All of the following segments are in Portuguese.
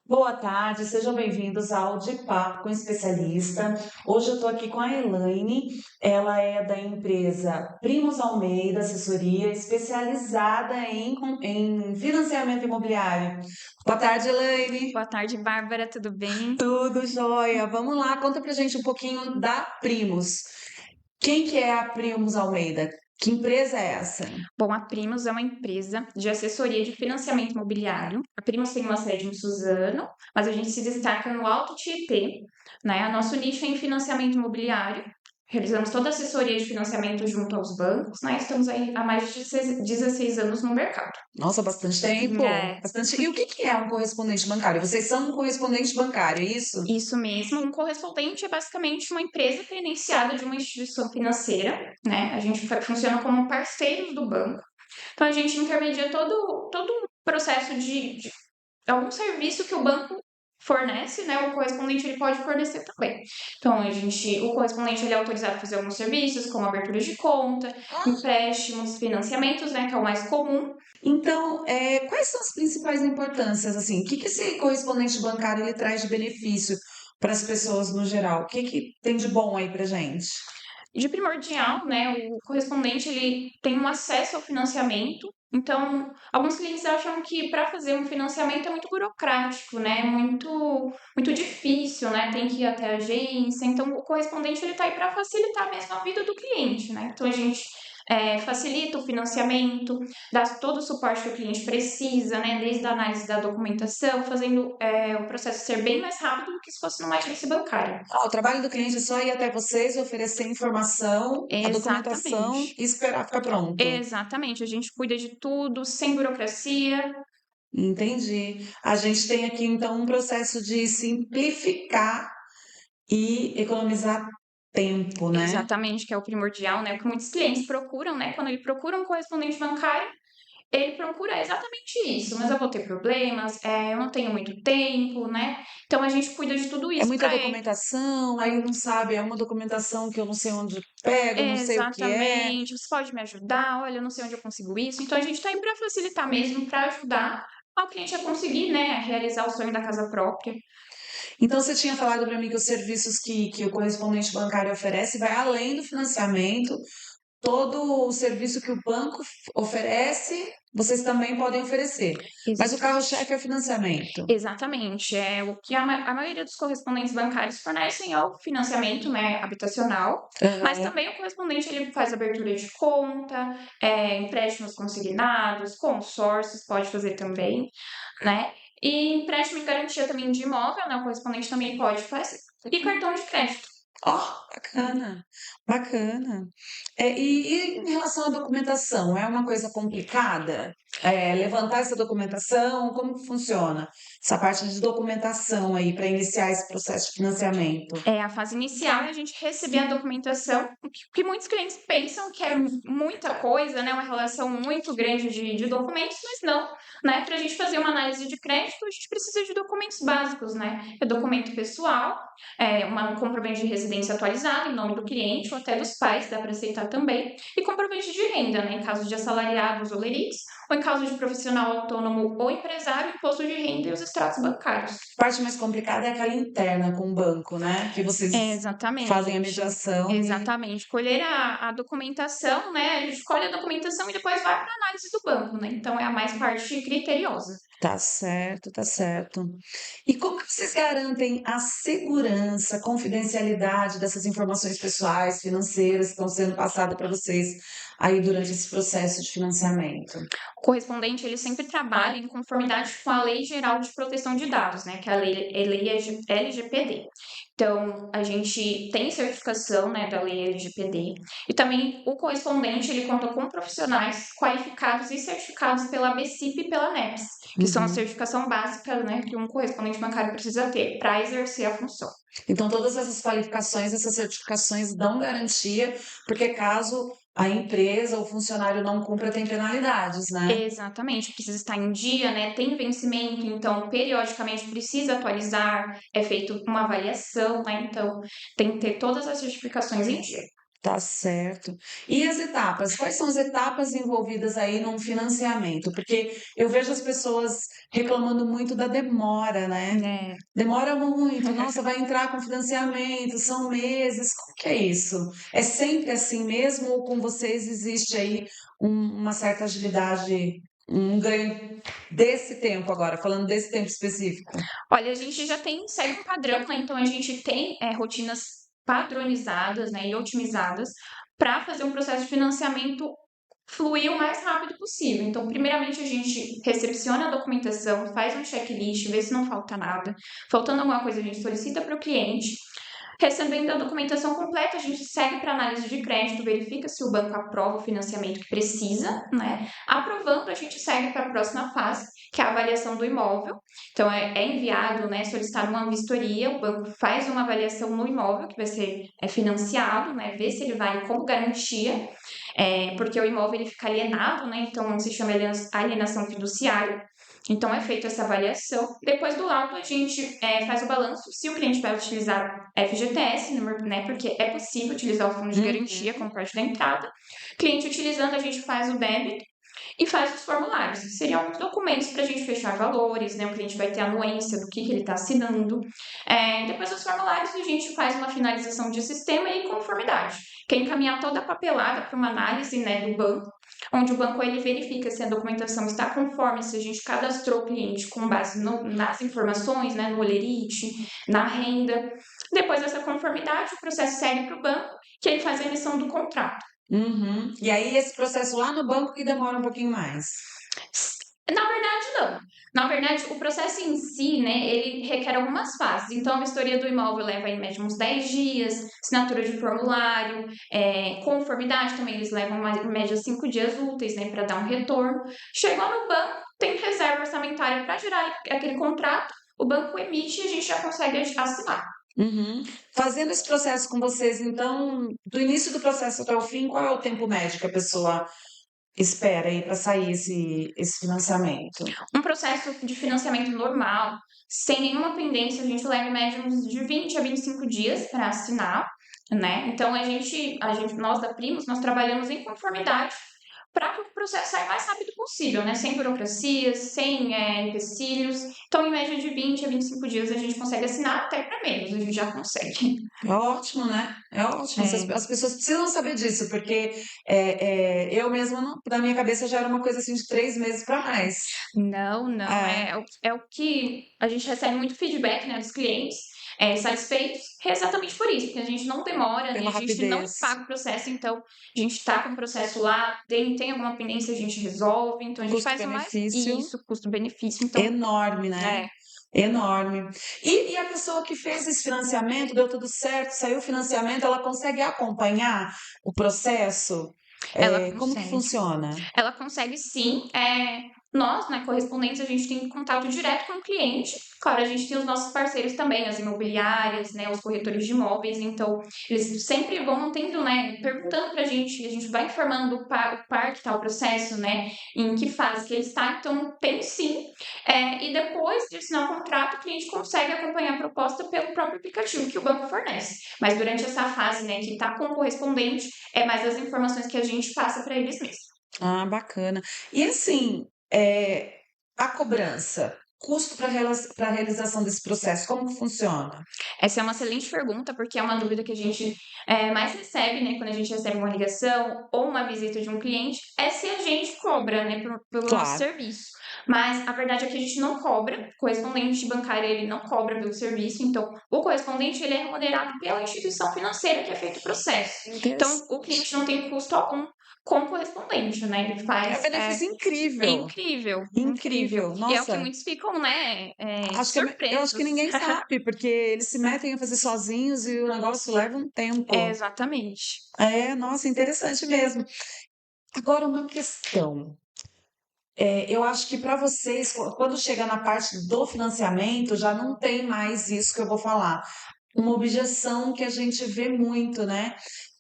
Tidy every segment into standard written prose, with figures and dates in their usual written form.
Boa tarde, sejam bem-vindos ao De Papo com Especialista. Hoje eu estou aqui com a Elaine, ela é da empresa Primos Almeida Assessoria, especializada em financiamento imobiliário. Boa tarde, Elaine. Boa tarde, Bárbara, tudo bem? Tudo jóia? Vamos lá, conta pra gente um pouquinho da Primos. Quem que é a Primos Almeida? Que empresa é essa? Bom, a Primos é uma empresa de assessoria de financiamento imobiliário. A Primos tem uma sede em Suzano, mas a gente se destaca no Alto Tietê, né? O nosso nicho é em financiamento imobiliário. Realizamos toda a assessoria de financiamento junto aos bancos, né? Estamos aí há mais de 16 anos no mercado. Nossa, bastante tempo. É, Bastante. E o que que é um correspondente bancário? Vocês são um correspondente bancário, é isso? isso mesmo. Um correspondente é basicamente uma empresa credenciada de uma instituição financeira, né? A gente funciona como parceiros do banco. Então, a gente intermedia todo um processo de algum serviço que o banco fornece, né? O correspondente ele pode fornecer também. Então, o correspondente ele é autorizado a fazer alguns serviços, como abertura de conta, empréstimos, financiamentos, né? Que é o mais comum. Então, quais são as principais importâncias, assim? O que que esse correspondente bancário ele traz de benefício para as pessoas no geral? O que que tem de bom aí pra gente? De primordial, né? O correspondente ele tem um acesso ao financiamento. Então, alguns clientes acham que para fazer um financiamento é muito burocrático, né? Muito difícil, né? Tem que ir até a agência. Então, o correspondente ele está aí para facilitar mesmo a vida do cliente, né? Então, a gente facilita o financiamento, dá todo o suporte que o cliente precisa, né? Desde a análise da documentação, fazendo o processo ser bem mais rápido do que se fosse numa agência bancária. Ah, o trabalho do cliente é só ir até vocês, oferecer informação, a documentação Exatamente. e esperar ficar pronto. Exatamente, a gente cuida de tudo, sem burocracia. Entendi. A gente tem aqui, então, um processo de simplificar e economizar tempo, né? Exatamente, que é o primordial, né? O que muitos clientes procuram, né? Quando ele procura um correspondente bancário, ele procura exatamente isso, mas eu vou ter problemas, eu não tenho muito tempo, né? Então a gente cuida de tudo É isso muita para ele. documentação, aí não sabe, é uma documentação que eu não sei onde pego, não sei o que é. Exatamente, você pode me ajudar? Olha, eu não sei onde eu consigo isso. Então a gente está aí para facilitar mesmo, para ajudar ao cliente a conseguir, né, a realizar o sonho da casa própria. Então, você tinha falado para mim que os serviços que o correspondente bancário oferece vai além do financiamento, todo o serviço que o banco oferece, vocês também podem oferecer. Mas o Exatamente. carro-chefe é o financiamento. Exatamente, é o que a maioria dos correspondentes bancários fornecem é o financiamento, né, habitacional, mas Aham. também o correspondente ele faz abertura de conta, empréstimos consignados, consórcios pode fazer também, né? E empréstimo em garantia também de imóvel, né? O correspondente também pode fazer. E cartão de crédito. Ó, bacana, bacana. E em relação à documentação, é uma coisa complicada? Levantar essa documentação, como que funciona? Essa parte de documentação aí para iniciar esse processo de financiamento. É, a fase inicial é a gente receber a documentação, que muitos clientes pensam que é muita coisa, né? Uma relação muito grande de documentos, mas não, né? Para a gente fazer uma análise de crédito, a gente precisa de documentos básicos, né? É documento pessoal, um comprovante de residência atualizado em nome do cliente ou até dos pais, dá para aceitar também, e comprovante de renda, né? Em caso de assalariados ou lerites, ou em caso de profissional autônomo ou empresário, imposto de renda e os extratos bancários. A parte mais complicada é aquela interna com o banco, né? Que vocês fazem a Exatamente, mediação e exatamente. Colher a documentação, né, a gente colhe a documentação e depois vai para análise do banco, né, então é a mais parte criteriosa. tá certo, tá certo. E como que vocês garantem a segurança, confidencialidade dessas informações pessoais, financeiras que estão sendo passadas para vocês aí durante esse processo de financiamento? O correspondente, ele sempre trabalha em conformidade com a Lei Geral de Proteção de Dados, né, que é a lei LGPD. Então, a gente tem certificação, né, da lei LGPD, e também o correspondente, ele conta com profissionais qualificados e certificados pela ABCIP e pela NEPS, que são a Uhum. certificação básica, né, que um correspondente bancário precisa ter para exercer a função. Então, todas essas qualificações, essas certificações dão garantia, porque caso a empresa ou funcionário não cumpra, tem penalidades, né? Exatamente, precisa estar em dia, né? Tem vencimento, então periodicamente precisa atualizar, é feito uma avaliação, né? Então tem que ter todas as certificações em dia. Tá certo. E as etapas? Quais são as etapas envolvidas aí num financiamento? Porque eu vejo as pessoas reclamando muito da demora, né? É. Demora muito, nossa, vai entrar com financiamento, são meses, como que é isso? É sempre assim mesmo ou com vocês existe aí uma certa agilidade, um ganho desse tempo agora, falando desse tempo específico? Olha, a gente já segue um padrão, né? Então a gente tem rotinas padronizadas, né, e otimizadas para fazer um processo de financiamento fluir o mais rápido possível. Então, primeiramente, a gente recepciona a documentação, faz um checklist, vê se não falta nada. Faltando alguma coisa, a gente solicita para o cliente. Recebendo a documentação completa, a gente segue para análise de crédito, verifica se o banco aprova o financiamento que precisa, né? Aprovando, a gente segue para a próxima fase, que é a avaliação do imóvel. Então, é enviado, né, solicitado uma vistoria, o banco faz uma avaliação no imóvel que vai ser financiado, né? Vê se ele vale como garantia, porque o imóvel ele fica alienado, né? Então, se chama alienação fiduciária. Então, é feita essa avaliação. Depois do laudo, a gente faz o balanço se o cliente vai utilizar FGTS, né? Porque é possível utilizar o fundo de garantia Uhum. como parte da entrada. Cliente utilizando, a gente faz o débito e faz os formulários. Seriam os documentos para a gente fechar valores, né? O cliente vai ter anuência do que ele está assinando. Depois dos formulários, a gente faz uma finalização de sistema e conformidade, que é encaminhar toda a papelada para uma análise, né, do banco, onde o banco ele verifica se a documentação está conforme, se a gente cadastrou o cliente com base nas informações, né, no holerite, na renda. Depois dessa conformidade, o processo segue para o banco, que ele faz a emissão do contrato. Uhum. E aí esse processo lá no banco que demora um pouquinho mais. Na verdade, não. Na verdade, o processo em si, né, ele requer algumas fases. Então, a vistoria do imóvel leva em média uns 10 dias, assinatura de formulário, conformidade também, eles levam em média 5 dias úteis, né, para dar um retorno. Chegou no banco, tem reserva orçamentária para gerar aquele contrato, o banco emite e a gente já consegue assinar. Uhum. Fazendo esse processo com vocês, então, do início do processo até o fim, qual é o tempo médio que a pessoa espera aí para sair esse financiamento? Um processo de financiamento normal, sem nenhuma pendência, a gente leva em média uns de 20 a 25 dias para assinar, né? Então nós da Primos, nós trabalhamos em conformidade para que o processo saia o mais rápido possível, né? Sem burocracias, sem empecilhos. Então, em média de 20 a 25 dias, a gente consegue assinar, até para menos, a gente já consegue. É ótimo, né? É ótimo. É, As pessoas precisam saber disso, porque eu mesma, na minha cabeça, já era uma coisa assim de 3 meses para mais. não, não, É, é o que a gente recebe muito feedback, né, dos clientes satisfeitos, exatamente por isso, porque a gente não demora, né, pela a gente não rapidez. paga o processo, então a gente está com o processo lá, tem alguma pendência, a gente resolve, então a gente faz o mais Custo-benefício isso, custo-benefício, então, enorme, né? é, Enorme. E a pessoa que fez esse financiamento, deu tudo certo, saiu o financiamento, ela consegue acompanhar o processo? ela Como que consegue. funciona? Ela consegue sim. Nós, né, correspondentes, a gente tem contato direto com o cliente. Claro, a gente tem os nossos parceiros também, as imobiliárias, né, os corretores de imóveis. Então, eles sempre vão tendo, né, perguntando para a gente vai informando o par que está o processo, né, em que fase que ele está. Então, tem sim. E depois de assinar o contrato, o cliente consegue acompanhar a proposta pelo próprio aplicativo que o banco fornece. Mas durante essa fase, né, que está com o correspondente, é mais as informações que a gente passa para eles mesmos. Ah, bacana. E assim, a cobrança, custo para a realização desse processo, como que funciona? Essa é uma excelente pergunta, porque é uma dúvida que a gente mais recebe, né, quando a gente recebe uma ligação ou uma visita de um cliente, é se a gente cobra, né, pelo nosso Claro. serviço. Mas a verdade é que a gente não cobra, o correspondente bancário ele não cobra pelo serviço, então o correspondente ele é remunerado pela instituição financeira que é feito o processo. Então o cliente Interessante. não tem custo algum com o correspondente, né? Ele É um faz benefício incrível. incrível, incrível. Incrível. E é o que Nossa, muitos ficam, né, eu acho que surpresos. ninguém sabe, porque eles se metem a fazer sozinhos e o negócio leva um tempo. Exatamente. É, nossa, interessante mesmo. Agora, uma questão. Eu acho que para vocês, quando chega na parte do financiamento, já não tem mais isso que eu vou falar. Uma objeção que a gente vê muito, né?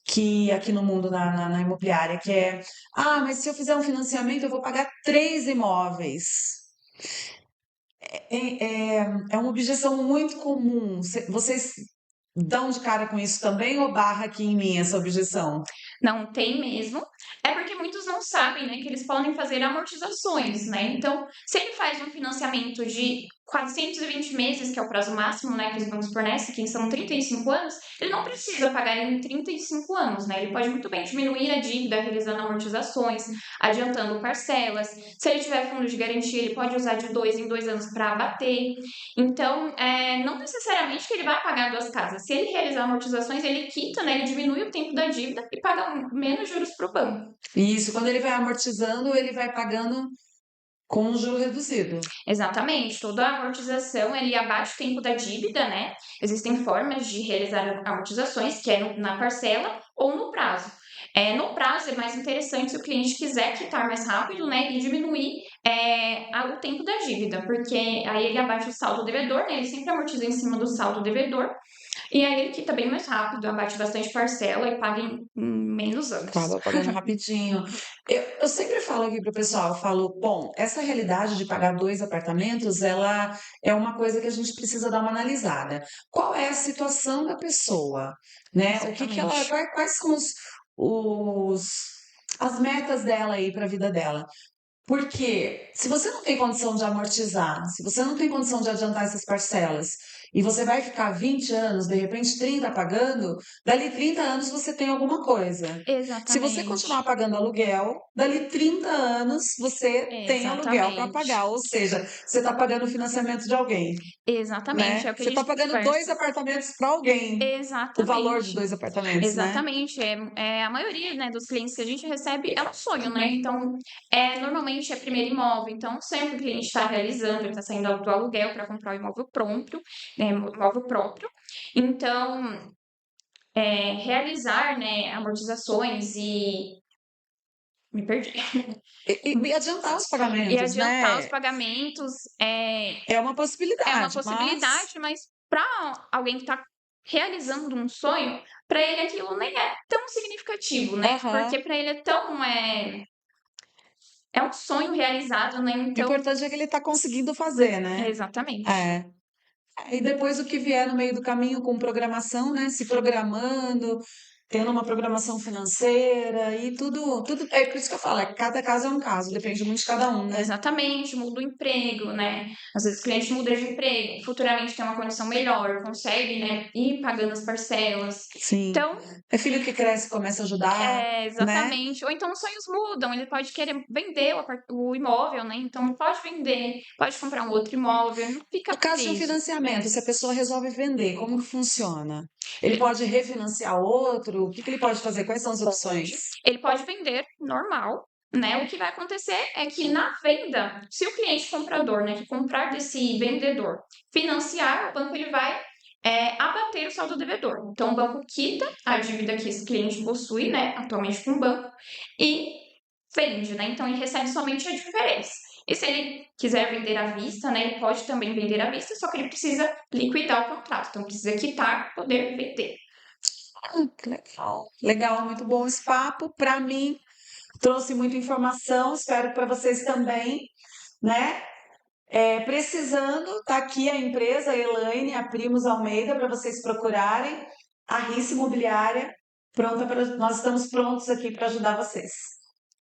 Que aqui no mundo na imobiliária, que é, mas se eu fizer um financiamento, eu vou pagar 3 imóveis. É uma objeção muito comum. Vocês dão de cara com isso também ou barra aqui em mim essa objeção? Não tem mesmo. É porque muitos não sabem, né, que eles podem fazer amortizações, né? Então, se ele faz um financiamento de 420 meses, que é o prazo máximo, né, que os bancos fornecem, que são 35 anos, ele não precisa pagar em 35 anos, né? Ele pode muito bem diminuir a dívida realizando amortizações, adiantando parcelas. Se ele tiver fundo de garantia, ele pode usar de 2 em 2 anos para abater. Então, não necessariamente que ele vai pagar duas casas. Se ele realizar amortizações, ele quita, né? Ele diminui o tempo da dívida e paga menos juros para o banco. Isso, quando ele vai amortizando, ele vai pagando com um juro reduzido. Exatamente. Toda a amortização, ele abate o tempo da dívida, né? Existem formas de realizar amortizações, que é na parcela ou no prazo. No prazo é mais interessante se o cliente quiser quitar mais rápido, né, e diminuir o tempo da dívida, porque aí ele abate o saldo devedor, né, ele sempre amortiza em cima do saldo devedor, e aí ele quita bem mais rápido, abate bastante parcela e paga em menos anos. Acaba pagando rapidinho. Eu sempre falo aqui para o pessoal, eu falo, bom, essa realidade de pagar 2 apartamentos, ela é uma coisa que a gente precisa dar uma analisada. Qual é a situação da pessoa, né? O que ela, Exatamente. quais são os as metas dela aí para a vida dela? Porque se você não tem condição de amortizar, se você não tem condição de adiantar essas parcelas, e você vai ficar 20 anos, de repente 30 pagando, dali 30 anos você tem alguma coisa. Se você continuar Exatamente. pagando aluguel, dali 30 anos você tem aluguel para Exatamente. pagar, ou seja, você está pagando o financiamento de alguém, Exatamente, é né? o que a Você está gente pagando 2 conversa. apartamentos para alguém, o valor de Exatamente. 2 apartamentos, né? Exatamente. A maioria, né, dos clientes que a gente recebe é um sonho, né? Então, normalmente é primeiro imóvel. Então, sempre o cliente está realizando, ele está saindo do aluguel para comprar o imóvel pronto, né, imóvel próprio. Então, realizar, né, amortizações e me perdi. E adiantar os E pagamentos, adiantar os né? pagamentos É uma é uma possibilidade, mas possibilidade, mas para alguém que está realizando um sonho, para ele aquilo nem é tão significativo, né? aham. Porque para ele é tão é um sonho realizado, né? O Então, importante é que ele está conseguindo fazer, né? exatamente. É. E depois o que vier no meio do caminho com programação, né? Se programando, tendo uma programação financeira e tudo. É por isso que eu falo, cada caso é um caso, depende muito de cada um, né? Exatamente, muda o emprego, né? Às vezes o cliente muda de emprego, futuramente tem uma condição melhor, consegue, né, ir pagando as parcelas. Sim. Então, É filho que cresce, começa a ajudar, né? exatamente. Ou então os sonhos mudam, ele pode querer vender o imóvel, né? Então pode vender, pode comprar um outro imóvel, não fica No caso de um preso. financiamento, se a pessoa resolve vender, como que funciona? Ele pode refinanciar outro? O que que ele pode fazer? Quais são as opções? Ele pode vender normal, né? O que vai acontecer é que na venda, se o cliente comprador, né, que comprar desse vendedor financiar, o banco ele vai abater o saldo devedor. Então, o banco quita a dívida que esse cliente possui, né, atualmente com o banco, e vende, né? Então, ele recebe somente a diferença. E se ele quiser vender à vista, né, ele pode também vender à vista, só que ele precisa liquidar o contrato. Então, precisa quitar para poder vender. Que legal. Legal, muito bom esse papo. Para mim, trouxe muita informação, espero que para vocês também, né? Precisando, tá aqui a empresa, a Elaine, a Primos Almeida, para vocês procurarem. A Rice Imobiliária, pronta para, nós estamos prontos aqui para ajudar vocês.